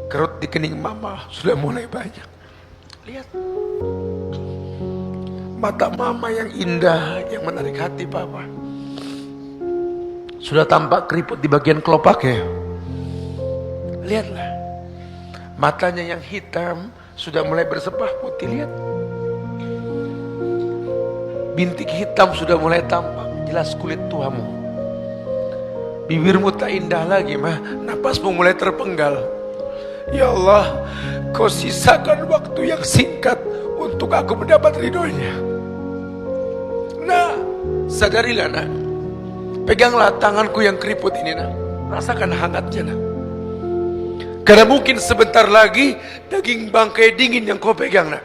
Kerut di kening mama sudah mulai banyak. Lihat. Mata mama yang indah, yang menarik hati papa. Sudah tampak keriput di bagian kelopaknya. Lihatlah. Matanya yang hitam sudah mulai bersepah putih. Lihat. Bintik hitam sudah mulai tampak. Jelas kulit tuamu. Bibirmu tak indah lagi mah. Napasmu mulai terpenggal. Ya Allah, kau sisakan waktu yang singkat untuk aku mendapat ridhonya. Nah, sadarilah nak. Peganglah tanganku yang keriput ini nak. Rasakan hangatnya nak. Karena mungkin sebentar lagi daging bangkai dingin yang kau pegang nak.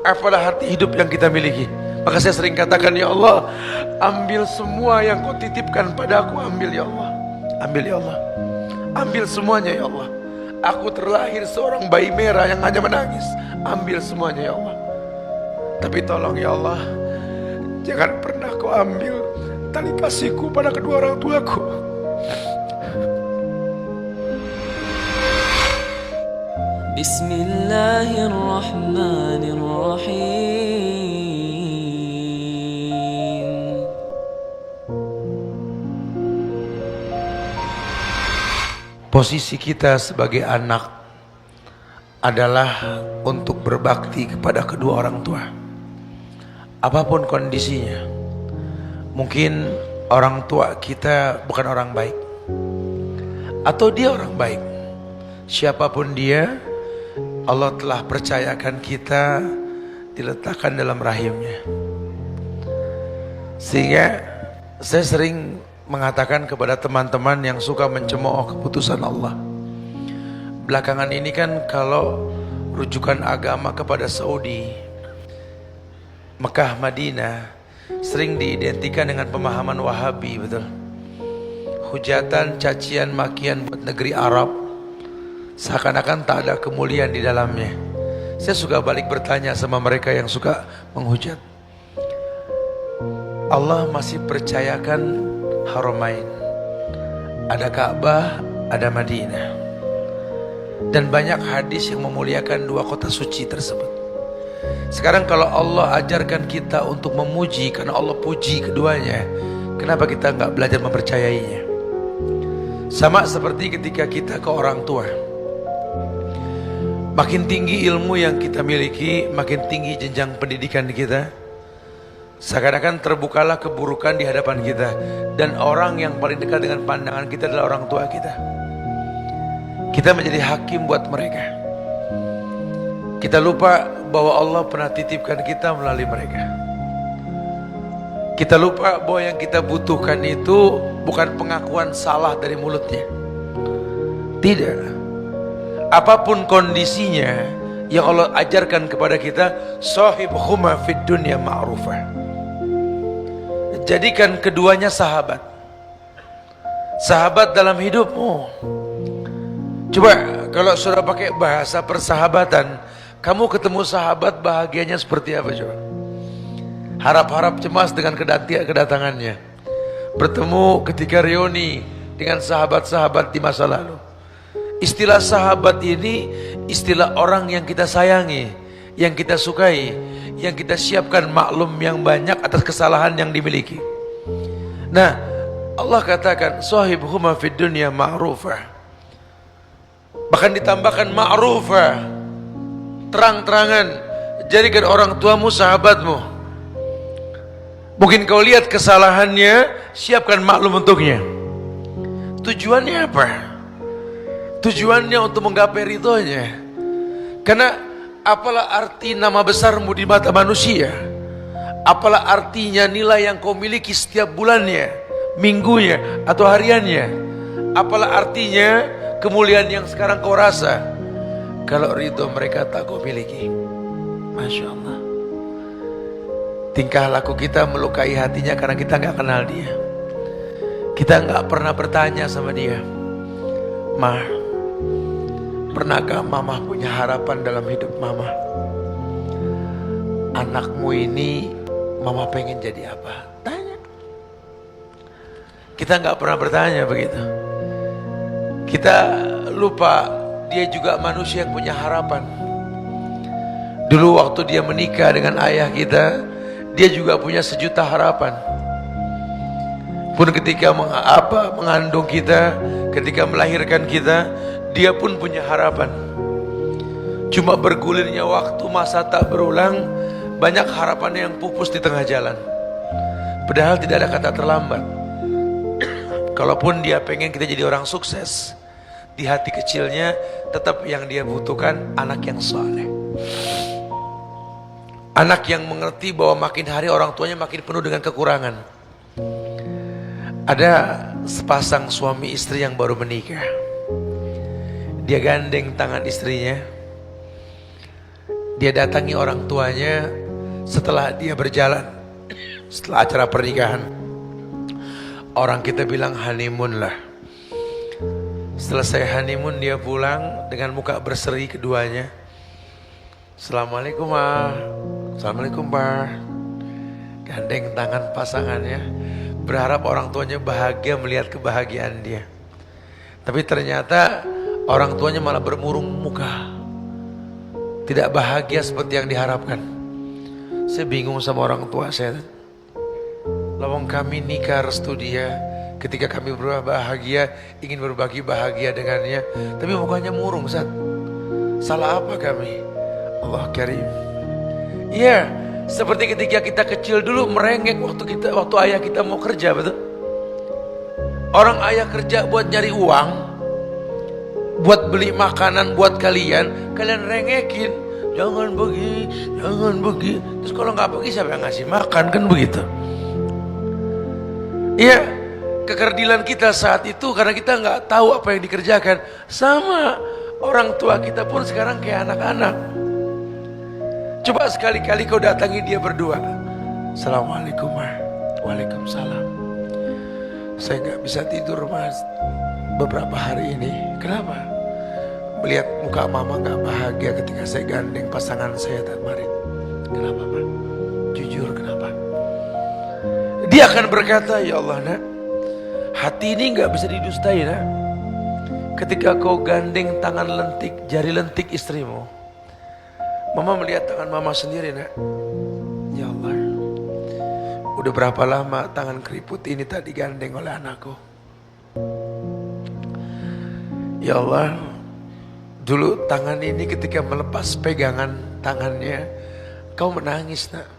Apalah arti hidup yang kita miliki. Maka saya sering katakan, ya Allah, ambil semua yang kau titipkan padaku. Ambil ya Allah. Ambil ya Allah. Ambil semuanya ya Allah. Aku terlahir seorang bayi merah yang hanya menangis. Ambil semuanya ya Allah. Tapi tolong ya Allah, jangan pernah kau ambil tali kasihku pada kedua orang tuaku. Bismillahirrahmanirrahim. Posisi kita sebagai anak adalah untuk berbakti kepada kedua orang tua. Apapun kondisinya. Mungkin orang tua kita bukan orang baik, atau dia orang baik. Siapapun dia, Allah telah percayakan kita diletakkan dalam rahimnya. Sehingga saya sering mengatakan kepada teman-teman yang suka mencemooh keputusan Allah. Belakangan ini kan kalau rujukan agama kepada Saudi, Mekah, Madinah sering diidentikan dengan pemahaman Wahabi, betul. Hujatan, cacian, makian buat negeri Arab, seakan-akan tak ada kemuliaan di dalamnya. Saya suka balik bertanya sama mereka yang suka menghujat. Allah masih percayakan Haramain, ada Ka'bah, ada Madinah, dan banyak hadis yang memuliakan dua kota suci tersebut. Sekarang kalau Allah ajarkan kita untuk memuji karena Allah puji keduanya, kenapa kita nggak belajar mempercayainya? Sama seperti ketika kita ke orang tua. Makin tinggi ilmu yang kita miliki, makin tinggi jenjang pendidikan kita, seakan-akan terbukalah keburukan di hadapan kita. Dan orang yang paling dekat dengan pandangan kita adalah orang tua kita. Kita menjadi hakim buat mereka. Kita lupa bahwa Allah pernah titipkan kita melalui mereka. Kita lupa bahwa yang kita butuhkan itu bukan pengakuan salah dari mulutnya. Tidak. Apapun kondisinya, yang Allah ajarkan kepada kita, sahibhuma fid dunya ma'rufah. Jadikan keduanya sahabat. Sahabat dalam hidupmu. Coba kalau sudah pakai bahasa persahabatan, kamu ketemu sahabat bahagianya seperti apa coba? Harap-harap cemas dengan kedatangannya. Bertemu ketika reuni dengan sahabat-sahabat di masa lalu. Istilah sahabat ini istilah orang yang kita sayangi, yang kita sukai, yang kita siapkan maklum yang banyak atas kesalahan yang dimiliki. Nah, Allah katakan sahibhuma fid dunya ma'rufah. Bahkan ditambahkan ma'rufah, terang-terangan. Jadikan orang tuamu sahabatmu. Mungkin kau lihat kesalahannya, siapkan maklum untuknya. Tujuannya apa? Tujuannya untuk menggapai ridhonya. Karena apalah arti nama besarmu di mata manusia? Apalah artinya nilai yang kau miliki setiap bulannya, minggunya, atau hariannya? Apalah artinya kemuliaan yang sekarang kau rasa kalau ridho mereka tak kau miliki? Masya Allah. Tingkah laku kita melukai hatinya karena kita gak kenal dia. Kita gak pernah bertanya sama dia, Ma, pernahkah mama punya harapan dalam hidup mama? Anakmu ini mama pengen jadi apa? Tanya. Kita nggak pernah bertanya begitu. Kita lupa dia juga manusia yang punya harapan. Dulu waktu dia menikah dengan ayah kita, dia juga punya sejuta harapan. Pun ketika mengandung kita, ketika melahirkan kita, dia pun punya harapan. Cuma bergulirnya waktu, masa tak berulang, banyak harapan yang pupus di tengah jalan. Padahal tidak ada kata terlambat. Kalaupun dia pengen kita jadi orang sukses, di hati kecilnya tetap yang dia butuhkan anak yang saleh. Anak yang mengerti bahwa makin hari orang tuanya makin penuh dengan kekurangan. Ada sepasang suami istri yang baru menikah. Dia gandeng tangan istrinya. Dia datangi orang tuanya setelah dia berjalan, setelah acara pernikahan. Orang kita bilang honeymoon lah. Selesai honeymoon dia pulang dengan muka berseri keduanya. Assalamualaikum ma. Assalamualaikum pa. Gandeng tangan pasangannya, berharap orang tuanya bahagia melihat kebahagiaan dia. Tapi ternyata orang tuanya malah bermurung muka, tidak bahagia seperti yang diharapkan. Saya bingung sama orang tua saya. Lawang kami nikah restu dia, ketika kami berbahagia, ingin berbagi bahagia dengannya, tapi mukanya murung. Ustaz, salah apa kami? Allah Karim. Iya, seperti ketika kita kecil dulu merengek waktu ayah kita mau kerja, betul? Orang ayah kerja buat nyari uang, buat beli makanan buat kalian rengekin. Jangan pergi. Terus kalau nggak pergi siapa yang ngasih makan, kan begitu? Iya, kekerdilan kita saat itu karena kita nggak tahu apa yang dikerjakan. Sama orang tua kita pun sekarang kayak anak-anak. Coba sekali-kali kau datangi dia berdua. Assalamualaikum ma. Waalaikumsalam. Saya nggak bisa tidur mas beberapa hari ini. Kenapa? Melihat muka mama nggak bahagia ketika saya gandeng pasangan saya kemarin. Kenapa ma? Jujur kenapa? Dia akan berkata, ya Allah nak, hati ini nggak bisa didustai nak. Ketika kau gandeng tangan lentik, jari lentik istrimu, mama melihat tangan mama sendiri nak. Ya Allah, udah berapa lama tangan keriput ini tak digandeng oleh anakku. Ya Allah, dulu tangan ini ketika melepas pegangan tangannya, kau menangis nak.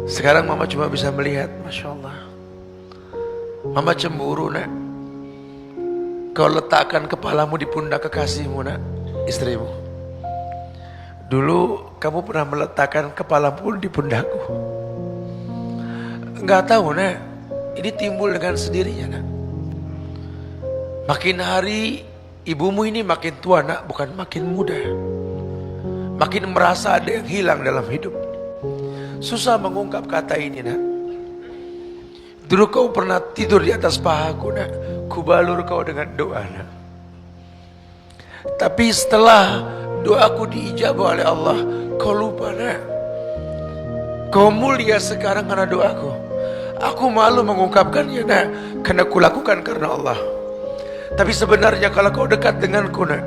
Sekarang mama cuma bisa melihat, Masya Allah. Mama cemburu nak. Kau letakkan kepalamu di pundak kekasihmu nak, istrimu. Dulu kamu pernah meletakkan kepalamu di pundakku. Enggak tahu nak, ini timbul dengan sendirinya nak. Makin hari ibumu ini makin tua nak, bukan makin muda. Makin merasa ada yang hilang dalam hidup. Susah mengungkap kata ini nak. Dulu kau pernah tidur di atas pahaku nak, kubalur kau dengan doa nak. Tapi setelah doaku diijabah oleh Allah, kau lupa nak. Kau mulia sekarang karena doaku. Aku malu mengungkapkannya nak, karena kulakukan karena Allah. Tapi sebenarnya kalau kau dekat denganku nak,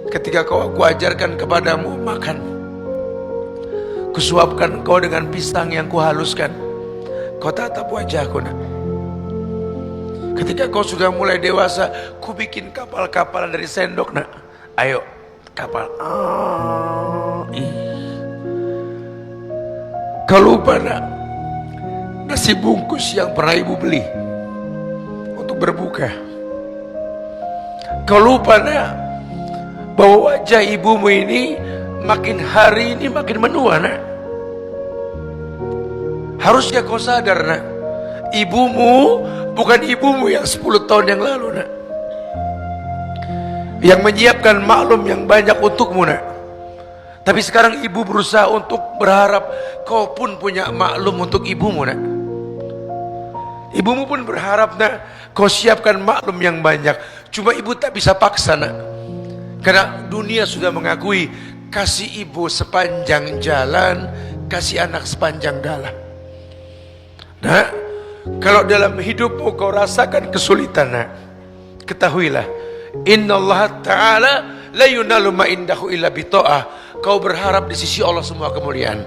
ketika kau aku ajarkan kepadamu makan, kusuapkan kau dengan pisang yang kuhaluskan, kau tatap wajahku nak. Ketika kau sudah mulai dewasa, ku bikin kapal-kapalan dari sendok nak. Ayo kapal. Kau lupa nak, nasi bungkus yang pernah ibu beli untuk berbuka. Kau lupa nak, bahwa wajah ibumu ini makin hari ini makin menua nak. Harusnya kau sadar nak, ibumu bukan ibumu yang 10 tahun yang lalu nak, yang menyiapkan maklum yang banyak untukmu nak. Tapi sekarang ibu berusaha untuk berharap kau pun punya maklum untuk ibumu nak. Ibumu pun berharap nak, kau siapkan maklum yang banyak. Cuma ibu tak bisa paksa nak, karena dunia sudah mengakui kasih ibu sepanjang jalan, kasih anak sepanjang dalam. Nah, kalau dalam hidupmu kau rasakan kesulitan nak, ketahuilah Innallaha ta'ala la yunalu ma indahu illa bita'ah. Kau berharap di sisi Allah semua kemuliaan,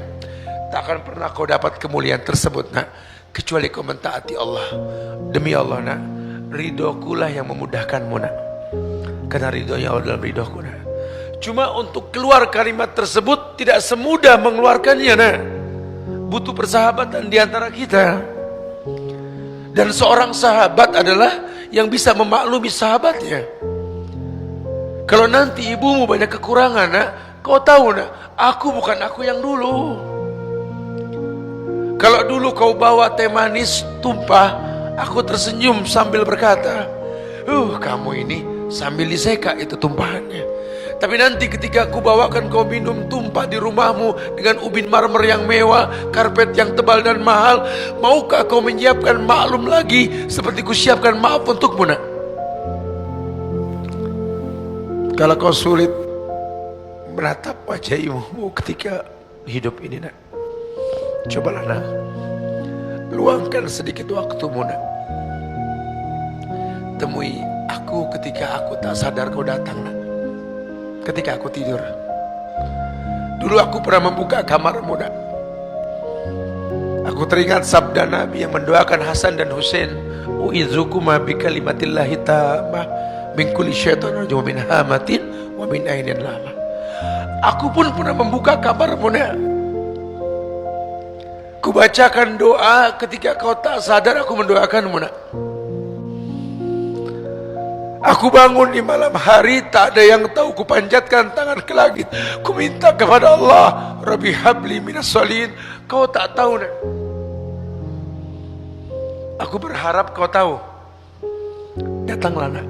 tak akan pernah kau dapat kemuliaan tersebut nak, kecuali kau mentaati Allah. Demi Allah nak, ridhokulah yang memudahkanmu nak, karena ridhonya Allah dalam ridhoku nak. Cuma untuk keluar kalimat tersebut tidak semudah mengeluarkannya nak, butuh persahabatan di antara kita. Dan seorang sahabat adalah yang bisa memaklumi sahabatnya. Kalau nanti ibumu banyak kekurangan nak, kau tahu nak, aku bukan aku yang dulu. Kalau dulu kau bawa teh manis tumpah, aku tersenyum sambil berkata, kamu ini, sambil diseka itu tumpahannya. Tapi nanti ketika aku bawakan kau minum tumpah di rumahmu dengan ubin marmer yang mewah, karpet yang tebal dan mahal, maukah kau menyiapkan maklum lagi seperti kusiapkan maaf untukmu nak? Kalau kau sulit menatap wajah ibumu ketika hidup ini nak, cobalah nak, luangkan sedikit waktumu nak. Temui aku ketika aku tak sadar kau datang nak, ketika aku tidur. Dulu aku pernah membuka kamarmu nak. Aku teringat sabda Nabi yang mendoakan Hasan dan Husain, u'idzukuma bikalimatillahi tammah min kulli syaitan rajim min hamatin wa min ainin lama. Aku pun pernah membuka kamarmu nak. Kubacakan doa ketika kau tak sadar, aku mendoakanmu nak. Aku bangun di malam hari, tak ada yang tahu, kupanjatkan tangan ke langit, ku minta kepada Allah, Rabbi habli minas solihin. Kau tak tahu nak, aku berharap kau tahu. Datanglah nak,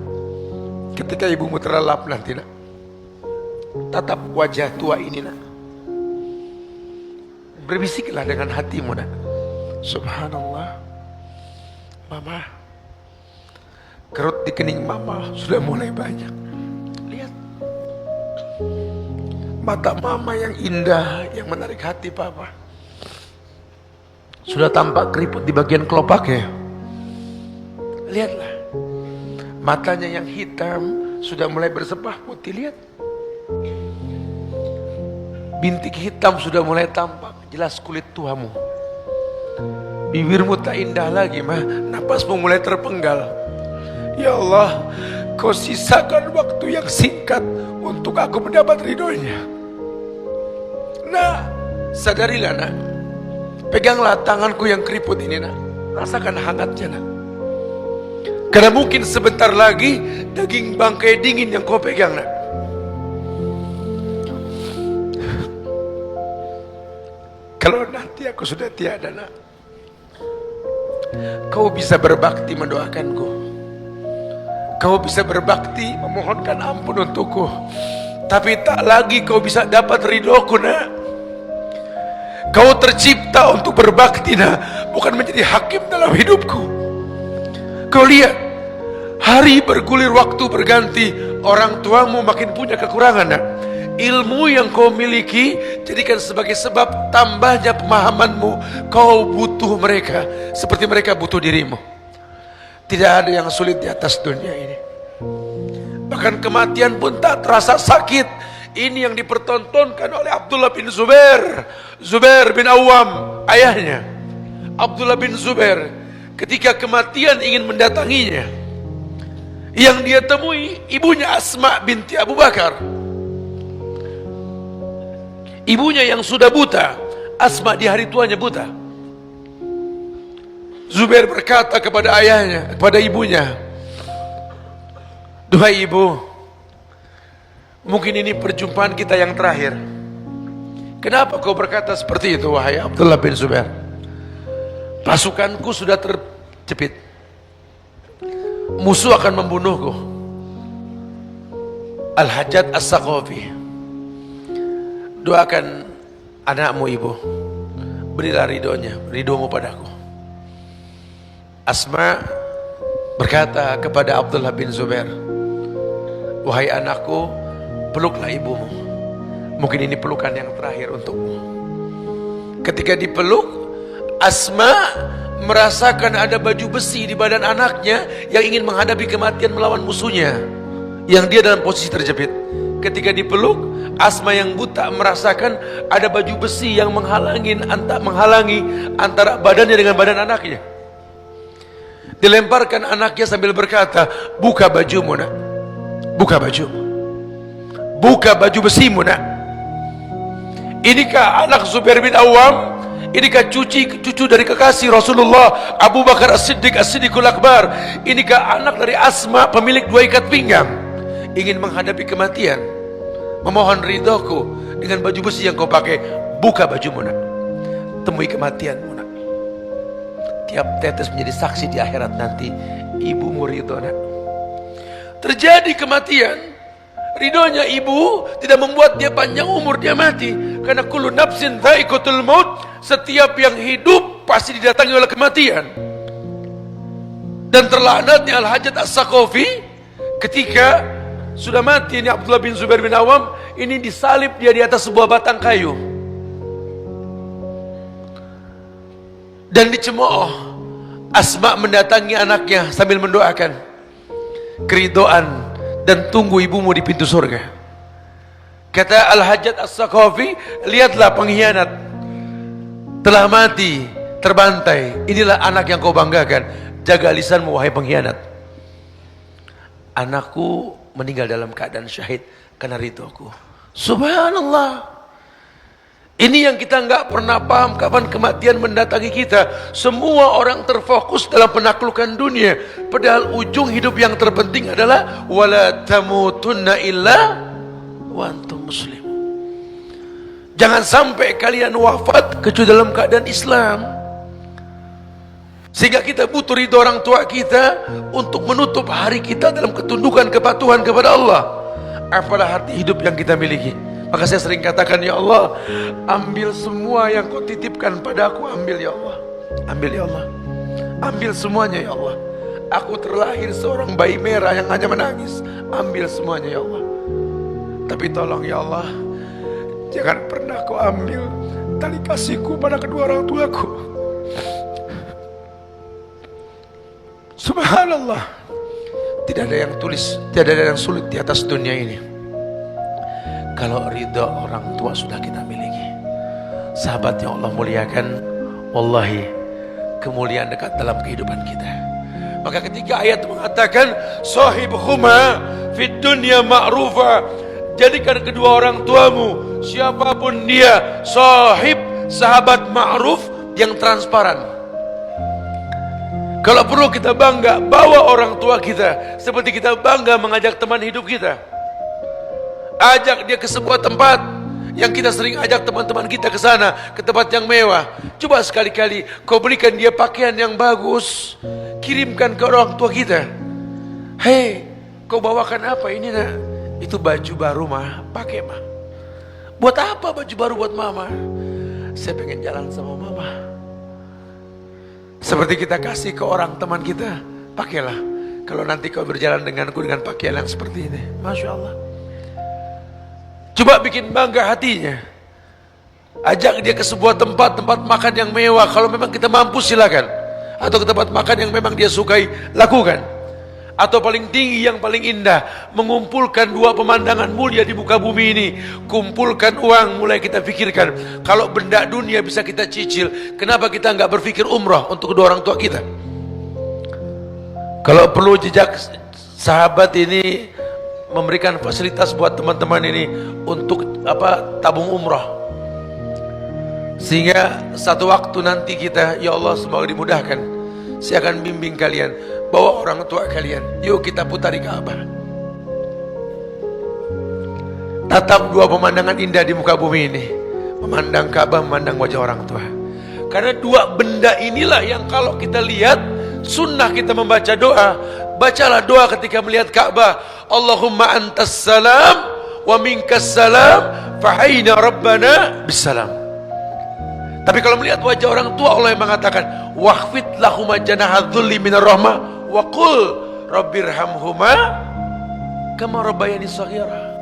ketika ibumu terlelap nanti nak, tatap wajah tua ini nak, berbisiklah dengan hatimu nak, subhanallah, mama, kerut di kening mama sudah mulai banyak. Lihat mata mama yang indah, yang menarik hati papa. Sudah tampak keriput di bagian kelopaknya. Lihatlah, matanya yang hitam sudah mulai bersepah putih. Lihat, bintik hitam sudah mulai tampak jelas kulit tuamu. Bibirmu tak indah lagi mah, napasmu mulai terpenggal. Ya Allah, kau sisakan waktu yang singkat untuk aku mendapat ridhonya. Nah, sadarilah nak, peganglah tanganku yang keriput ini nak, rasakan hangatnya nak. Karena mungkin sebentar lagi daging bangkai dingin yang kau pegang nak. Kalau nanti aku sudah tiada nak, kau bisa berbakti mendoakanku. Kau bisa berbakti memohonkan ampun untukku. Tapi tak lagi kau bisa dapat ridhoku nak. Kau tercipta untuk berbakti nak, bukan menjadi hakim dalam hidupku. Kau lihat, hari bergulir, waktu berganti, orang tuamu makin punya kekurangan nak. Ilmu yang kau miliki jadikan sebagai sebab tambahnya pemahamanmu. Kau butuh mereka seperti mereka butuh dirimu. Tidak ada yang sulit di atas dunia ini. Bahkan kematian pun tak terasa sakit. Ini yang dipertontonkan oleh Abdullah bin Zubair, Zubair bin Awam, ayahnya. Abdullah bin Zubair ketika kematian ingin mendatanginya, yang dia temui ibunya Asma binti Abu Bakar. Ibunya yang sudah buta, Asma di hari tuanya buta. Zubair berkata kepada ayahnya, kepada ibunya, duhai ibu, mungkin ini perjumpaan kita yang terakhir. Kenapa kau berkata seperti itu wahai Abdullah bin Zubair? Pasukanku sudah terjepit, musuh akan membunuhku. Al-Hajjaj As-Saqafi, doakan anakmu ibu, berilah ridhomu padaku. Asma berkata kepada Abdullah bin Zubair, wahai anakku, peluklah ibumu. Mungkin ini pelukan yang terakhir untukmu. Ketika dipeluk, Asma merasakan ada baju besi di badan anaknya yang ingin menghadapi kematian melawan musuhnya. yang dia dalam posisi terjepit. Ketika dipeluk, Asma yang buta merasakan ada baju besi yang menghalangi antara badannya dengan badan anaknya. Dilemparkan anaknya sambil berkata, buka bajumu nak, buka bajumu, buka baju besimu nak. Inikah anak Zubair bin Awam? Inikah cucu dari kekasih Rasulullah Abu Bakar As-Siddiq, As-Siddiqul Akbar? Inikah anak dari Asma, pemilik 2 ikat pinggang, ingin menghadapi kematian, memohon ridhoku dengan baju besi yang kau pakai? Buka bajumu nak, temui kematianmu nak. Tiap tetes menjadi saksi di akhirat nanti. Ibumu ridho nak. Terjadi kematian, ridhonya ibu tidak membuat dia panjang umur, dia mati. Karena kullu nafsin dha'iqatul maut, setiap yang hidup pasti didatangi oleh kematian. Dan terlaknatnya Al-Hajjaj As-Saqafi ketika sudah mati ini Abdullah bin Zubair bin Awam, ini disalib dia di atas sebuah batang kayu dan dicemooh. Asma mendatangi anaknya sambil mendoakan keridhaan dan tunggu ibumu di pintu surga. Kata Al-Hajjaj As-Saqafi, lihatlah pengkhianat telah mati terbantai, inilah anak yang kau banggakan. Jaga lisanmu wahai pengkhianat. Anakku meninggal dalam keadaan syahid karena ridhoku. Subhanallah. Ini yang kita nggak pernah paham, kapan kematian mendatangi kita. Semua orang terfokus dalam penaklukan dunia, padahal ujung hidup yang terpenting adalah wala tamutunna illa wa antum muslim. Jangan sampai kalian wafat kecuali dalam keadaan Islam. Sehingga kita butuh ridho orang tua kita untuk menutup hari kita dalam ketundukan kepatuhan kepada Allah. Apalah arti hidup yang kita miliki. Maka saya sering katakan, ya Allah, ambil semua yang kau titipkan padaku, ambil ya Allah, ambil ya Allah, ambil semuanya ya Allah. Aku terlahir seorang bayi merah yang hanya menangis, ambil semuanya ya Allah. Tapi tolong ya Allah, jangan pernah kau ambil tali kasihku pada kedua orang tuaku. Subhanallah, tidak ada yang tulis, tidak ada yang sulit di atas dunia ini. Kalau ridha orang tua sudah kita miliki, sahabat yang Allah muliakan, wallahi kemuliaan dekat dalam kehidupan kita. Maka ketika ayat mengatakan sahibhuma fid dunya ma'rufa, jadikan kedua orang tuamu, siapapun dia, sahib, sahabat ma'ruf yang transparan. Kalau perlu kita bangga bawa orang tua kita, seperti kita bangga mengajak teman hidup kita. Ajak dia ke sebuah tempat yang kita sering ajak teman-teman kita ke sana, ke tempat yang mewah. Coba sekali-kali kau berikan dia pakaian yang bagus, kirimkan ke orang tua kita. Hei, kau bawakan apa ini nak? Itu baju baru mah, pakai mah. Buat apa baju baru buat mama? Saya pengen jalan sama mama. Seperti kita kasih ke orang teman kita, pakailah. Kalau nanti kau berjalan denganku dengan pakaian yang seperti ini, Masya Allah. Coba bikin bangga hatinya. Ajak dia ke sebuah tempat makan yang mewah. Kalau memang kita mampu silakan. Atau ke tempat makan yang memang dia sukai, lakukan. Atau paling tinggi, yang paling indah, mengumpulkan 2 pemandangan mulia di muka bumi ini. Kumpulkan uang, mulai kita pikirkan. Kalau benda dunia bisa kita cicil, kenapa kita nggak berpikir umrah untuk kedua orang tua kita? Kalau perlu jejak sahabat ini memberikan fasilitas buat teman-teman ini untuk tabung umrah, sehingga satu waktu nanti kita, ya Allah semoga dimudahkan, saya akan bimbing kalian, bawa orang tua kalian, yuk kita putari Ka'bah, tatap 2 pemandangan indah di muka bumi ini, memandang Ka'bah, memandang wajah orang tua. Karena 2 benda inilah yang kalau kita lihat, sunnah kita membaca doa. Bacalah doa ketika melihat Ka'bah, Allahumma antas salam wa minkas salam fahayna rabbana bisalam. Tapi kalau melihat wajah orang tua, Allah yang mengatakan waqfid lahuma janaha dhulli minar rahmah wa qul rabbirhamhuma kama rabbayani shaghira.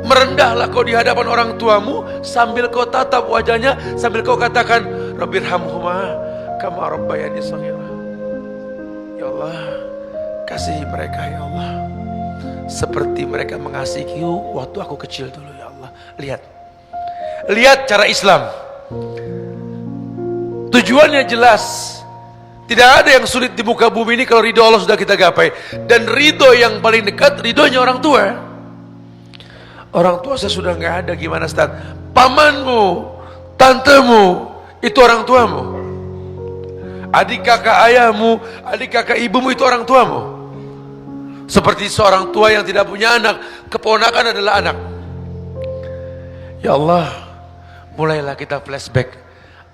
Merendahlah kau di hadapan orang tuamu sambil kau tatap wajahnya, sambil kau katakan rabbirhamhuma kama rabbayani shaghira. Ya Allah, kasihi mereka ya Allah, seperti mereka mengasihiku waktu aku kecil dulu ya Allah. Lihat cara Islam. Tujuannya jelas. Tidak ada yang sulit di muka bumi ini kalau ridho Allah sudah kita gapai. Dan ridho yang paling dekat, ridhonya orang tua. Orang tua saya sudah nggak ada, gimana Ustaz? Pamanmu, tantemu, itu orang tuamu. Adik kakak ayahmu, adik kakak ibumu itu orang tuamu. Seperti seorang tua yang tidak punya anak, keponakan adalah anak. Ya Allah, mulailah kita flashback.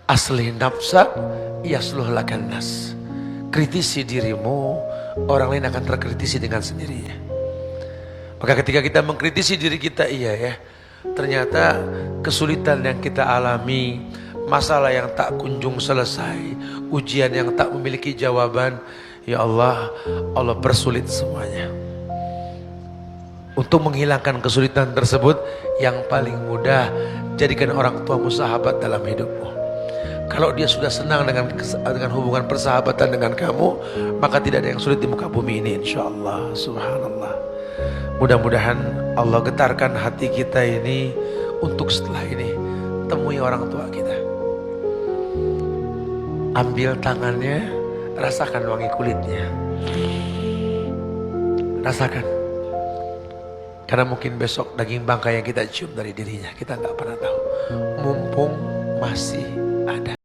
Asli nafsa, yasluh lakan nas. Kritisi dirimu, orang lain akan terkritisi dengan sendirinya. Maka ketika kita mengkritisi diri kita, iya ya, ternyata kesulitan yang kita alami, masalah yang tak kunjung selesai, ujian yang tak memiliki jawaban, ya Allah, Allah persulit semuanya. Untuk menghilangkan kesulitan tersebut, yang paling mudah, jadikan orang tuamu sahabat dalam hidupmu. Kalau dia sudah senang dengan hubungan persahabatan dengan kamu, maka tidak ada yang sulit di muka bumi ini, insyaallah. Subhanallah. Mudah-mudahan Allah getarkan hati kita ini untuk setelah ini temui orang tua kita. Ambil tangannya, rasakan wangi kulitnya. Rasakan. Karena mungkin besok daging bangkai yang kita cium dari dirinya, kita nggak pernah tahu. Mumpung masih ada.